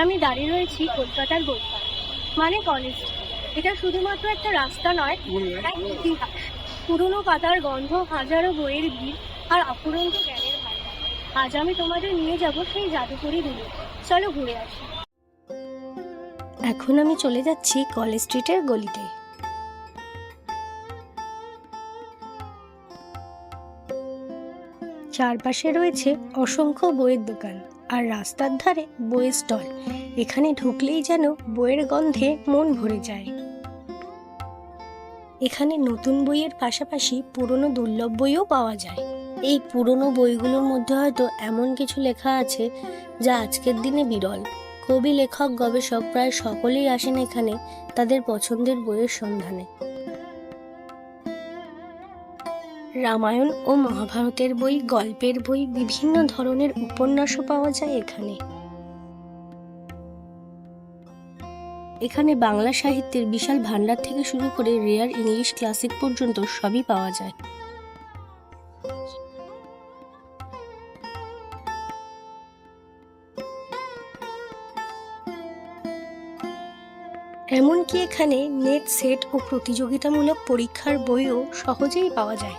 আমি দাঁড়িয়ে রয়েছি কলকাতার বইপাড়, মানে কলেজ। এটা শুধুমাত্র একটা রাস্তা নয়, এক ইতিহাস। পুরনো পাতার গন্ধ, হাজারো বইয়ের ভিড়, আর অফুরন্ত জ্ঞানের ভান্ডার। আজ আমি তোমাদের নিয়ে যাব সেই জাদুকরি দুনিয়া। চলো ঘুরে আসি। এখন আমি চলে যাচ্ছি কলেজ স্ট্রিটের গলিতে। চারপাশে রয়েছে অসংখ্য বইয়ের দোকান আর রাস্তার ধারে বইয়ের স্টল। এখানে ঢুকলেই যেন বইয়ের গন্ধে মন ভরে যায়। এখানে নতুন বইয়ের পাশাপাশি পুরনো দুর্লভ বইও পাওয়া যায়। এই পুরনো বইগুলোর মধ্যে হয়তো এমন কিছু লেখা আছে যা আজকের দিনে বিরল। কবি, লেখক, গবেষক প্রায় সকলেই আসেন এখানে তাদের পছন্দের বইয়ের সন্ধানে। রামায়ণ ও মহাভারতের বই, গল্পের বই, বিভিন্ন ধরনের উপন্যাসও পাওয়া যায় এখানে। এখানে বাংলা সাহিত্যের বিশাল ভান্ডার থেকে শুরু করে রেয়ার ইংলিশ ক্লাসিক পর্যন্ত সবই পাওয়া যায়। এমনকি এখানে নেট সেট ও প্রতিযোগিতামূলক পরীক্ষার বইও সহজেই পাওয়া যায়।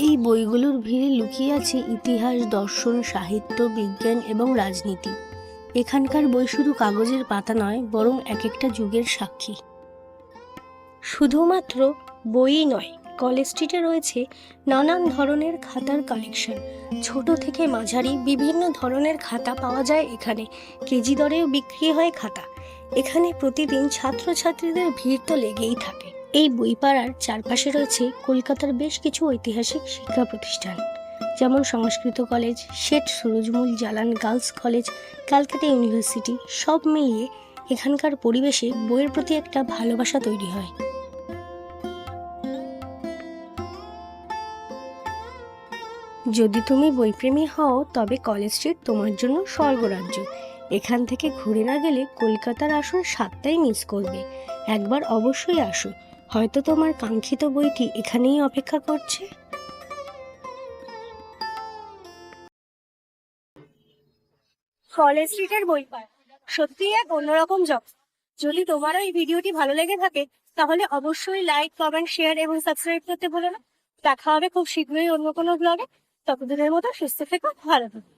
এই বইগুলোর ভিড়ে লুকিয়ে আছে ইতিহাস, দর্শন, সাহিত্য, বিজ্ঞান এবং রাজনীতি। এখানকার বই শুধু কাগজের পাতা নয়, বরং এক একটা যুগের সাক্ষী। শুধুমাত্র বইই নয়, কলেজ স্ট্রিটে রয়েছে নানান ধরনের খাতার কালেকশন। ছোট থেকে মাঝারি বিভিন্ন ধরনের খাতা পাওয়া যায় এখানে। কেজি দরেও বিক্রি হয় খাতা। এখানে প্রতিদিন ছাত্রছাত্রীদের ভিড় তো লেগেই থাকে। এই বইপাড়ার চারপাশে রয়েছে কলকাতার বেশ কিছু ঐতিহাসিক শিক্ষা প্রতিষ্ঠান, যেমন Sanskrit college, Seth Surajmal Jalan girls college, Calcutta university. সব মিলিয়ে এখানকার পরিবেশে বইয়ের প্রতি একটা ভালোবাসা তৈরি হয়। যদি তুমি বইপ্রেমী হও, তবে কলেজ স্ট্রিট তোমার জন্য স্বর্গরাজ্য। এখান থেকে ঘুরে না গেলে কলকাতার আসল স্বাদটাই মিস করবে। একবার অবশ্যই আসো, হয়তো তোমার কাঙ্ক্ষিত বইটি এখানেই অপেক্ষা করছে। কলেজ স্ট্রিটের বইপাড় সত্যিই এক অন্যরকম জগৎ। যদি তোমারও এই ভিডিওটি ভালো লেগে থাকে, তাহলে অবশ্যই লাইক, কমেন্ট, শেয়ার এবং সাবস্ক্রাইব করতে ভুলো না। দেখা হবে খুব শীঘ্রই অন্য কোনো ব্লগে। ততদিনের মতো সুস্থ থেকো, ভালো থেকো।